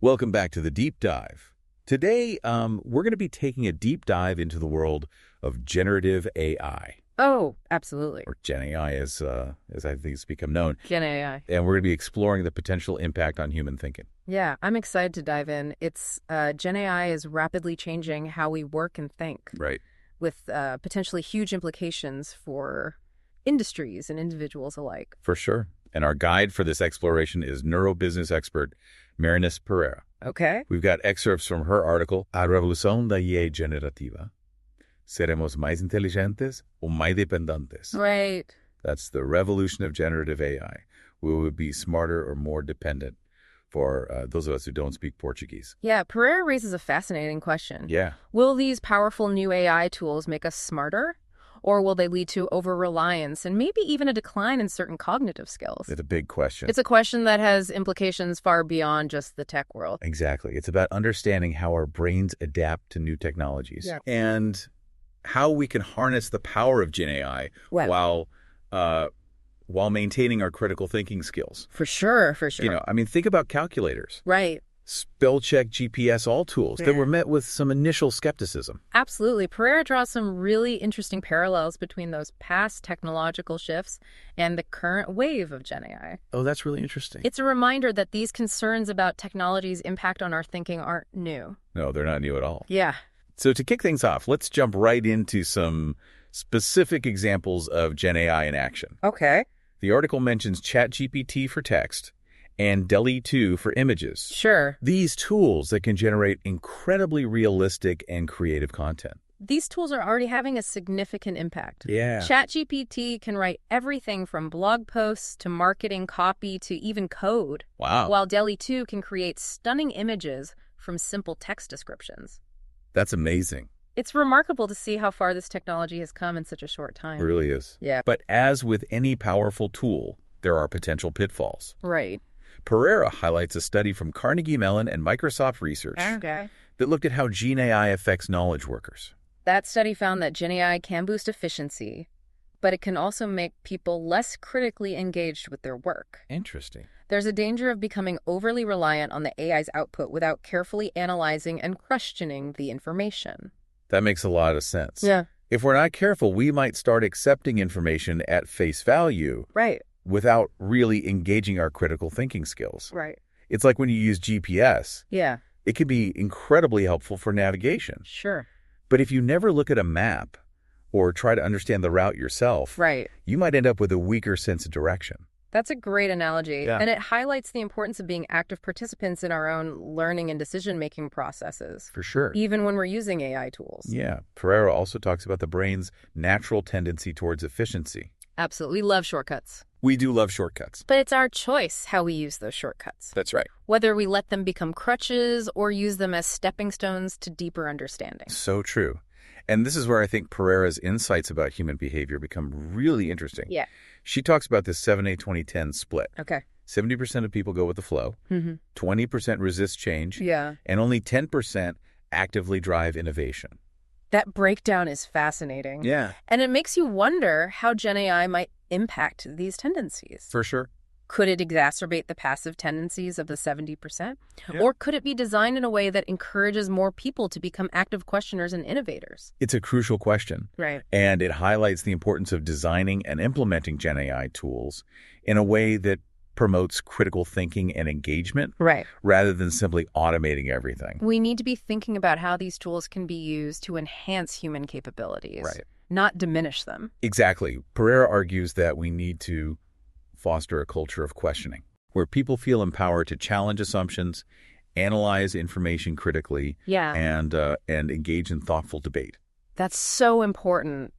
Welcome back to the Deep Dive. Today, we're going to be taking a deep dive into the world of generative AI. Oh, absolutely. Or GenAI, as I think it's become known. GenAI. And we're going to be exploring the potential impact on human thinking. Yeah, I'm excited to dive in. GenAI is rapidly changing how we work and think. Right. With potentially huge implications for industries and individuals alike. For sure. And our guide for this exploration is neurobusiness expert MAIS Pereira. Okay. We've got excerpts from her article, A Revolución da IA Generativa. Seremos más inteligentes o más dependientes. Right. That's the revolution of generative AI. We will be smarter or more dependent for those of us who don't speak Portuguese. Yeah, Pereira raises a fascinating question. Yeah. Will these powerful new AI tools make us smarter? Or will they lead to over-reliance and maybe even a decline in certain cognitive skills? It's a big question. It's a question that has implications far beyond just the tech world. Exactly. It's about understanding how our brains adapt to new technologies and how we can harness the power of GenAI while maintaining our critical thinking skills. For sure, for sure. You know, I mean, think about calculators. Right. Spell check, GPS, all tools that were met with some initial skepticism. Absolutely. Pereira draws some really interesting parallels between those past technological shifts and the current wave of GenAI. Oh, that's really interesting. It's a reminder that these concerns about technology's impact on our thinking aren't new. No, they're not new at all. Yeah. So to kick things off, let's jump right into some specific examples of GenAI in action. Okay. The article mentions ChatGPT for text and DALL-E 2 for images. Sure. These tools that can generate incredibly realistic and creative content. These tools are already having a significant impact. Yeah. ChatGPT can write everything from blog posts to marketing copy to even code. Wow. While DALL-E 2 can create stunning images from simple text descriptions. That's amazing. It's remarkable to see how far this technology has come in such a short time. It really is. Yeah. But as with any powerful tool, there are potential pitfalls. Right. Pereira highlights a study from Carnegie Mellon and Microsoft Research that looked at how GenAI affects knowledge workers. That study found that GenAI can boost efficiency, but it can also make people less critically engaged with their work. Interesting. There's a danger of becoming overly reliant on the AI's output without carefully analyzing and questioning the information. That makes a lot of sense. Yeah. If we're not careful, we might start accepting information at face value. Right. Without really engaging our critical thinking skills. Right. It's like when you use GPS. Yeah. It can be incredibly helpful for navigation. Sure. But if you never look at a map or try to understand the route yourself, you might end up with a weaker sense of direction. That's a great analogy. Yeah. And it highlights the importance of being active participants in our own learning and decision-making processes. For sure. Even when we're using AI tools. Yeah. Pereira also talks about the brain's natural tendency towards efficiency. Absolutely. We love shortcuts. We do love shortcuts. But it's our choice how we use those shortcuts. That's right. Whether we let them become crutches or use them as stepping stones to deeper understanding. So true. And this is where I think Pereira's insights about human behavior become really interesting. Yeah. She talks about this 7-8-20-10 split. Okay. 70% of people go with the flow, 20% resist change, and only 10% actively drive innovation. That breakdown is fascinating. Yeah. And it makes you wonder how GenAI might impact these tendencies. For sure. Could it exacerbate the passive tendencies of the 70%? Yeah. Or could it be designed in a way that encourages more people to become active questioners and innovators? It's a crucial question. Right. And it highlights the importance of designing and implementing GenAI tools in a way that promotes critical thinking and engagement, rather than simply automating everything. We need to be thinking about how these tools can be used to enhance human capabilities, not diminish them. Exactly. Pereira argues that we need to foster a culture of questioning, where people feel empowered to challenge assumptions, analyze information critically, and engage in thoughtful debate. That's so important.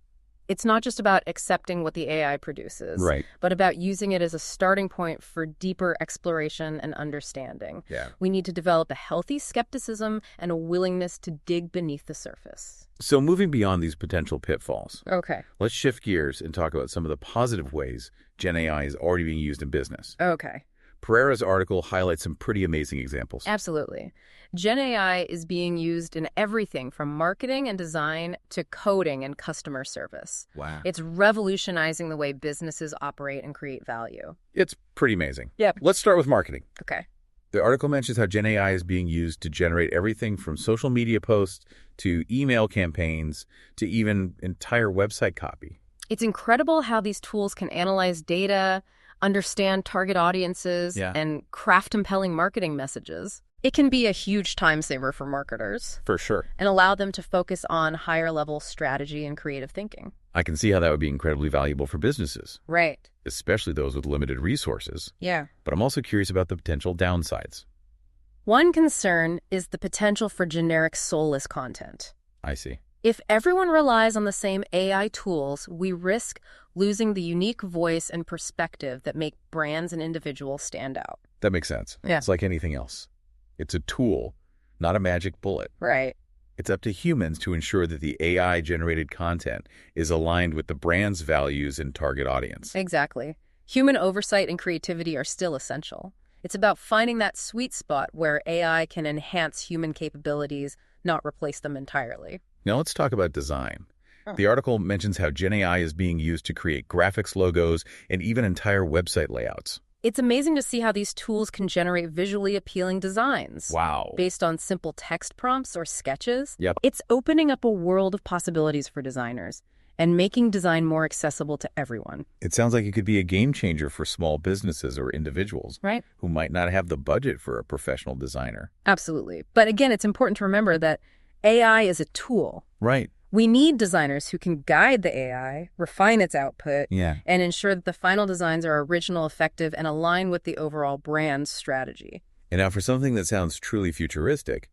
It's not just about accepting what the AI produces, but about using it as a starting point for deeper exploration and understanding. Yeah. We need to develop a healthy skepticism and a willingness to dig beneath the surface. So moving beyond these potential pitfalls, Okay. let's shift gears and talk about some of the positive ways GenAI is already being used in business. Okay. Pereira's article highlights some pretty amazing examples. Absolutely. GenAI is being used in everything from marketing and design to coding and customer service. Wow. It's revolutionizing the way businesses operate and create value. It's pretty amazing. Yep. Let's start with marketing. Okay. The article mentions how GenAI is being used to generate everything from social media posts to email campaigns to even entire website copy. It's incredible how these tools can analyze data, understand target audiences, and craft compelling marketing messages. It can be a huge time saver for marketers. For sure. And allow them to focus on higher level strategy and creative thinking. I can see how that would be incredibly valuable for businesses. Right. Especially those with limited resources. Yeah. But I'm also curious about the potential downsides. One concern is the potential for generic soulless content. I see. If everyone relies on the same AI tools, we risk losing the unique voice and perspective that make brands and individuals stand out. That makes sense. Yeah. It's like anything else. It's a tool, not a magic bullet. Right. It's up to humans to ensure that the AI-generated content is aligned with the brand's values and target audience. Exactly. Human oversight and creativity are still essential. It's about finding that sweet spot where AI can enhance human capabilities, not replace them entirely. Now let's talk about design. The article mentions how GenAI is being used to create graphics, logos, and even entire website layouts. It's amazing to see how these tools can generate visually appealing designs. Wow. Based on simple text prompts or sketches. Yep. It's opening up a world of possibilities for designers and making design more accessible to everyone. It sounds like it could be a game changer for small businesses or individuals, right, who might not have the budget for a professional designer. Absolutely. But again, it's important to remember that AI is a tool. Right. We need designers who can guide the AI, refine its output, and ensure that the final designs are original, effective, and align with the overall brand's strategy. And now for something that sounds truly futuristic,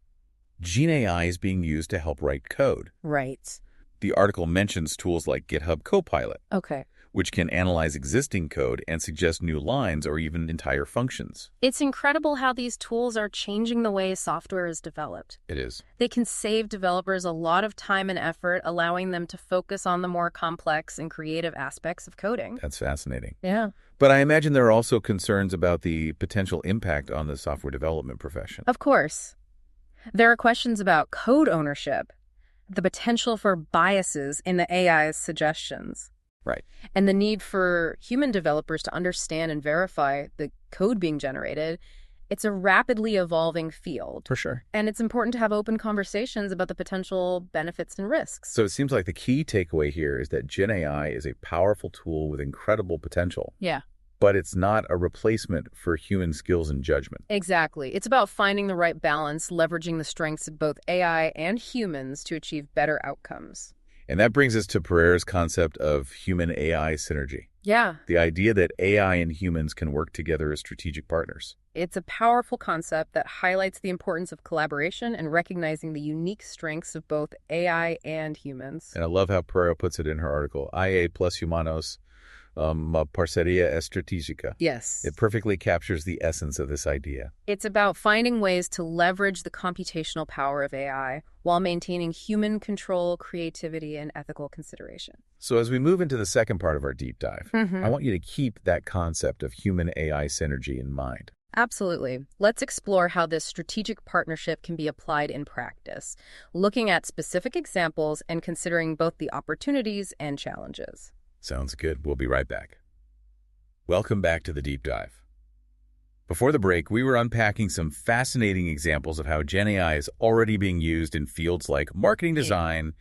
GenAI is being used to help write code. Right. The article mentions tools like GitHub Copilot, which can analyze existing code and suggest new lines or even entire functions. It's incredible how these tools are changing the way software is developed. It is. They can save developers a lot of time and effort, allowing them to focus on the more complex and creative aspects of coding. That's fascinating. Yeah. But I imagine there are also concerns about the potential impact on the software development profession. Of course. There are questions about code ownership, the potential for biases in the AI's suggestions. Right. And the need for human developers to understand and verify the code being generated. It's a rapidly evolving field. For sure. And it's important to have open conversations about the potential benefits and risks. So it seems like the key takeaway here is that GenAI is a powerful tool with incredible potential. Yeah. But it's not a replacement for human skills and judgment. Exactly. It's about finding the right balance, leveraging the strengths of both AI and humans to achieve better outcomes. And that brings us to Pereira's concept of human-AI synergy. Yeah. The idea that AI and humans can work together as strategic partners. It's a powerful concept that highlights the importance of collaboration and recognizing the unique strengths of both AI and humans. And I love how Pereira puts it in her article, IA plus humanos, parceria estratégica. Yes. It perfectly captures the essence of this idea. It's about finding ways to leverage the computational power of AI while maintaining human control, creativity, and ethical consideration. So as we move into the second part of our deep dive, I want you to keep that concept of human-AI synergy in mind. Absolutely. Let's explore how this strategic partnership can be applied in practice, looking at specific examples and considering both the opportunities and challenges. Sounds good. We'll be right back. Welcome back to the deep dive. Before the break, we were unpacking some fascinating examples of how GenAI is already being used in fields like marketing design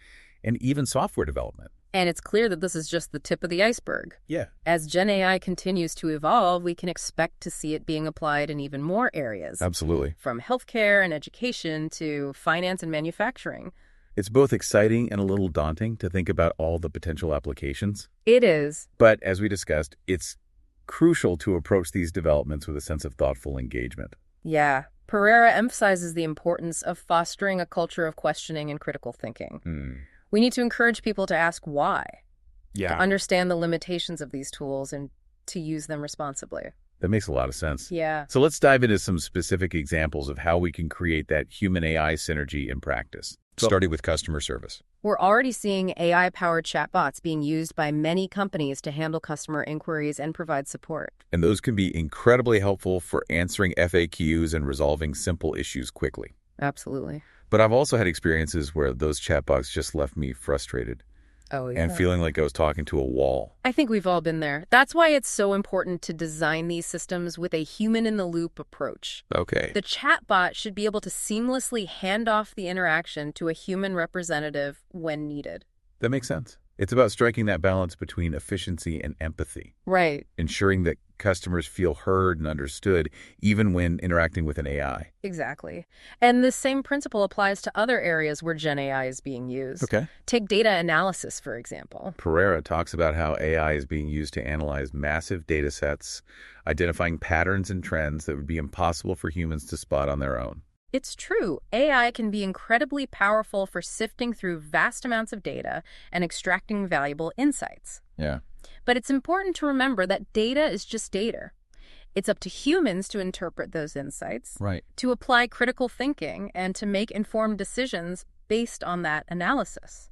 and even software development. And it's clear that this is just the tip of the iceberg. Yeah. As GenAI continues to evolve, we can expect to see it being applied in even more areas. Absolutely. From healthcare and education to finance and manufacturing. It's both exciting and a little daunting to think about all the potential applications. It is. But as we discussed, it's crucial to approach these developments with a sense of thoughtful engagement. Yeah. Pereira emphasizes the importance of fostering a culture of questioning and critical thinking. We need to encourage people to ask why, to understand the limitations of these tools and to use them responsibly. That makes a lot of sense. Yeah. So let's dive into some specific examples of how we can create that human-AI synergy in practice, starting with customer service. We're already seeing AI-powered chatbots being used by many companies to handle customer inquiries and provide support. And those can be incredibly helpful for answering FAQs and resolving simple issues quickly. Absolutely. But I've also had experiences where those chatbots just left me frustrated. Oh, yeah. And feeling like I was talking to a wall. I think we've all been there. That's why it's so important to design these systems with a human-in-the-loop approach. Okay. The chatbot should be able to seamlessly hand off the interaction to a human representative when needed. That makes sense. It's about striking that balance between efficiency and empathy. Right. Ensuring that customers feel heard and understood even when interacting with an AI. Exactly. And the same principle applies to other areas where GenAI is being used. Okay. Take data analysis, for example. Pereira talks about how AI is being used to analyze massive data sets, identifying patterns and trends that would be impossible for humans to spot on their own. It's true. AI can be incredibly powerful for sifting through vast amounts of data and extracting valuable insights. Yeah. But it's important to remember that data is just data. It's up to humans to interpret those insights, Right. to apply critical thinking, and to make informed decisions based on that analysis.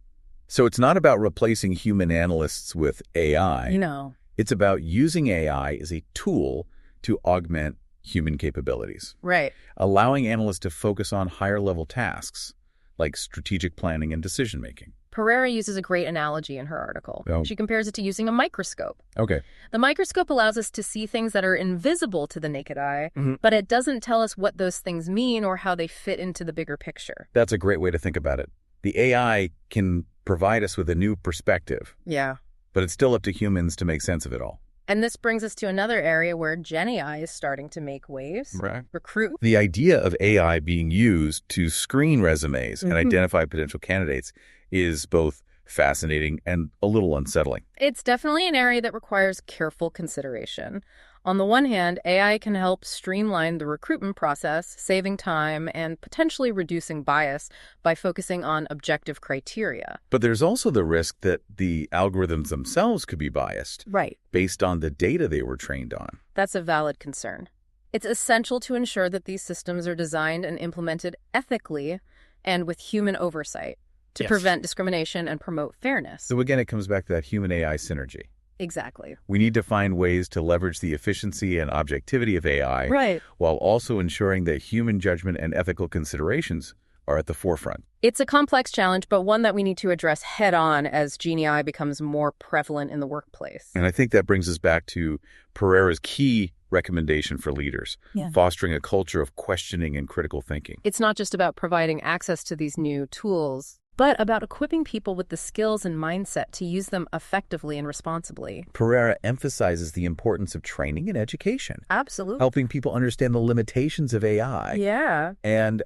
So it's not about replacing human analysts with AI. No. It's about using AI as a tool to augment human capabilities. Right. Allowing analysts to focus on higher-level tasks like strategic planning and decision-making. Pereira uses a great analogy in her article. Oh. She compares it to using a microscope. Okay. The microscope allows us to see things that are invisible to the naked eye, but it doesn't tell us what those things mean or how they fit into the bigger picture. That's a great way to think about it. The AI can provide us with a new perspective. Yeah. But it's still up to humans to make sense of it all. And this brings us to another area where GenAI is starting to make waves. Right. Recruit. The idea of AI being used to screen resumes and identify potential candidates is both fascinating and a little unsettling. It's definitely an area that requires careful consideration. On the one hand, AI can help streamline the recruitment process, saving time and potentially reducing bias by focusing on objective criteria. But there's also the risk that the algorithms themselves could be biased. Right. Based on the data they were trained on. That's a valid concern. It's essential to ensure that these systems are designed and implemented ethically and with human oversight to prevent discrimination and promote fairness. So again, it comes back to that human-AI synergy. Exactly. We need to find ways to leverage the efficiency and objectivity of AI while also ensuring that human judgment and ethical considerations are at the forefront. It's a complex challenge, but one that we need to address head-on as GenAI becomes more prevalent in the workplace. And I think that brings us back to Pereira's key recommendation for leaders, fostering a culture of questioning and critical thinking. It's not just about providing access to these new tools, but about equipping people with the skills and mindset to use them effectively and responsibly. Pereira emphasizes the importance of training and education. Absolutely. Helping people understand the limitations of AI. Yeah. And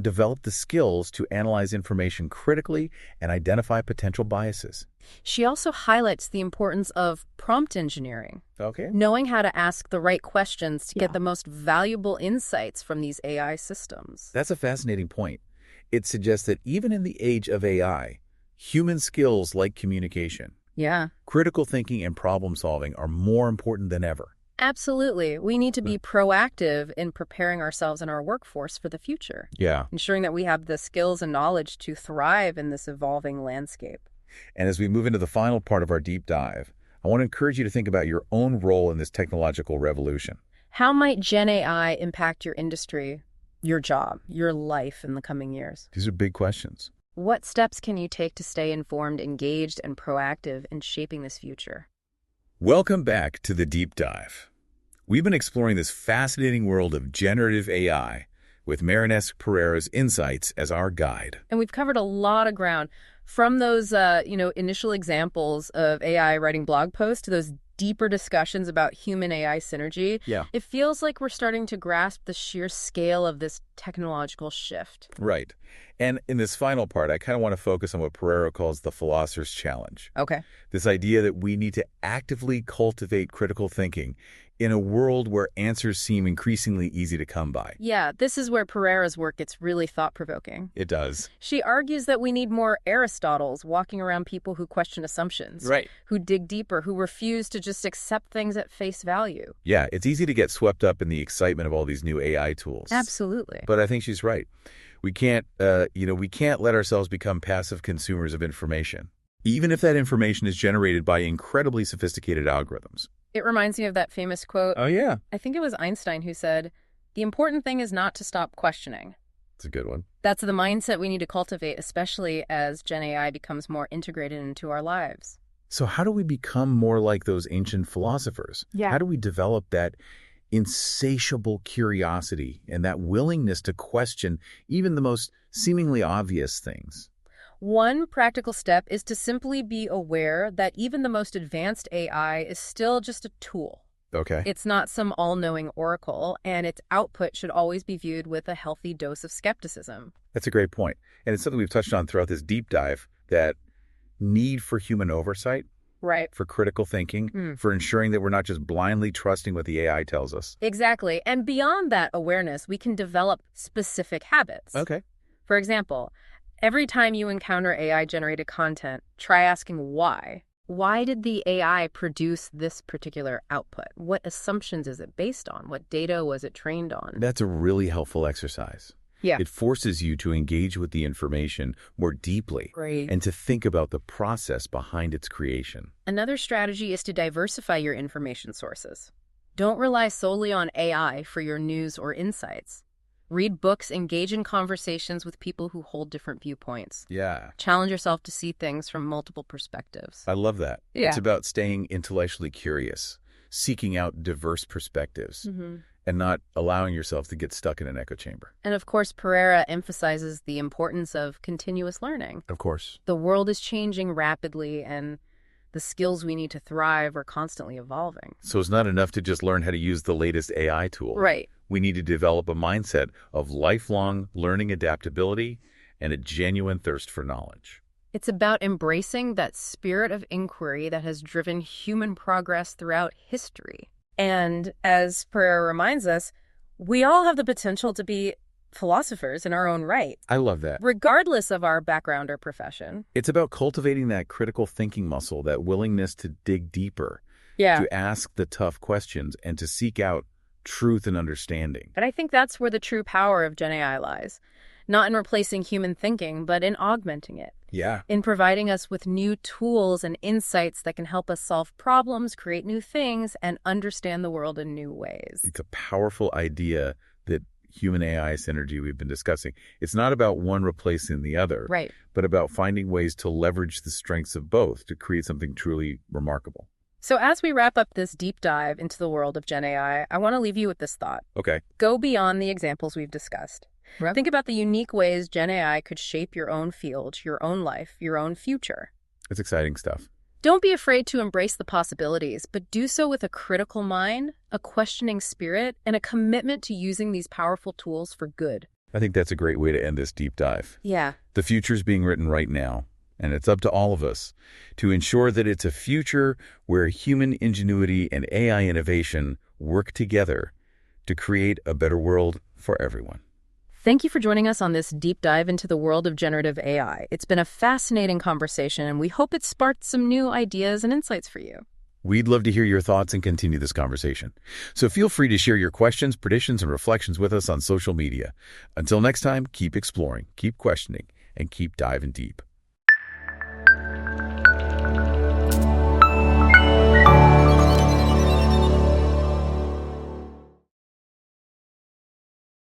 develop the skills to analyze information critically and identify potential biases. She also highlights the importance of prompt engineering. Okay. Knowing how to ask the right questions to get the most valuable insights from these AI systems. That's a fascinating point. It suggests that even in the age of AI, human skills like communication, critical thinking, and problem solving are more important than ever. Absolutely. We need to be proactive in preparing ourselves and our workforce for the future. Yeah. Ensuring that we have the skills and knowledge to thrive in this evolving landscape. And as we move into the final part of our deep dive, I want to encourage you to think about your own role in this technological revolution. How might GenAI impact your industry, your job, your life in the coming years? These are big questions. What steps can you take to stay informed, engaged, and proactive in shaping this future? Welcome back to the Deep Dive. We've been exploring this fascinating world of generative AI with Marinés Pereira's insights as our guide. And we've covered a lot of ground, from those initial examples of AI writing blog posts to those deeper discussions about human-AI synergy. Yeah. It feels like we're starting to grasp the sheer scale of this technological shift. Right. And in this final part, I kind of want to focus on what Pereira calls the philosopher's challenge. Okay. This idea that we need to actively cultivate critical thinking in a world where answers seem increasingly easy to come by. Yeah, this is where Pereira's work gets really thought-provoking. It does. She argues that we need more Aristotles walking around people who question assumptions. Right. Who dig deeper, who refuse to just accept things at face value. Yeah, it's easy to get swept up in the excitement of all these new AI tools. Absolutely. But I think she's right. We can't let ourselves become passive consumers of information, even if that information is generated by incredibly sophisticated algorithms. It reminds me of that famous quote. Oh, yeah. I think it was Einstein who said, "The important thing is not to stop questioning. It's a good one. That's the mindset we need to cultivate, especially as GenAI becomes more integrated into our lives. So how do we become more like those ancient philosophers? How do we develop that insatiable curiosity and that willingness to question even the most seemingly obvious things? One practical step is to simply be aware that even the most advanced AI is still just a tool. Okay. It's not some all-knowing oracle, and its output should always be viewed with a healthy dose of skepticism. That's a great point. And it's something we've touched on throughout this deep dive, that need for human oversight, right, for critical thinking, for ensuring that we're not just blindly trusting what the AI tells us. Exactly. And beyond that awareness, we can develop specific habits. Okay. For example, every time you encounter AI-generated content, try asking why. Why did the AI produce this particular output? What assumptions is it based on? What data was it trained on? That's a really helpful exercise. Yeah. It forces you to engage with the information more deeply and to think about the process behind its creation. Another strategy is to diversify your information sources. Don't rely solely on AI for your news or insights. Read books, engage in conversations with people who hold different viewpoints. Yeah. Challenge yourself to see things from multiple perspectives. I love that. Yeah. It's about staying intellectually curious, seeking out diverse perspectives, and not allowing yourself to get stuck in an echo chamber. And of course, Pereira emphasizes the importance of continuous learning. Of course. The world is changing rapidly, and the skills we need to thrive are constantly evolving. So it's not enough to just learn how to use the latest AI tool. Right. We need to develop a mindset of lifelong learning adaptability and a genuine thirst for knowledge. It's about embracing that spirit of inquiry that has driven human progress throughout history. And as Pereira reminds us, we all have the potential to be philosophers in our own right. I love that. Regardless of our background or profession. It's about cultivating that critical thinking muscle, that willingness to dig deeper, Yeah. to ask the tough questions, and to seek out truth and understanding. And I think that's where the true power of GenAI lies. Not in replacing human thinking, but in augmenting it. Yeah. In providing us with new tools and insights that can help us solve problems, create new things, and understand the world in new ways. It's a powerful idea, that human AI synergy we've been discussing. It's not about one replacing the other, Right. but about finding ways to leverage the strengths of both to create something truly remarkable. So as we wrap up this deep dive into the world of GenAI, I want to leave you with this thought. Okay. Go beyond the examples we've discussed. Right. Think about the unique ways GenAI could shape your own field, your own life, your own future. It's exciting stuff. Don't be afraid to embrace the possibilities, but do so with a critical mind, a questioning spirit, and a commitment to using these powerful tools for good. I think that's a great way to end this deep dive. Yeah. The future's being written right now, and it's up to all of us to ensure that it's a future where human ingenuity and AI innovation work together to create a better world for everyone. Thank you for joining us on this deep dive into the world of generative AI. It's been a fascinating conversation, and we hope it sparked some new ideas and insights for you. We'd love to hear your thoughts and continue this conversation. So feel free to share your questions, predictions, and reflections with us on social media. Until next time, keep exploring, keep questioning, and keep diving deep.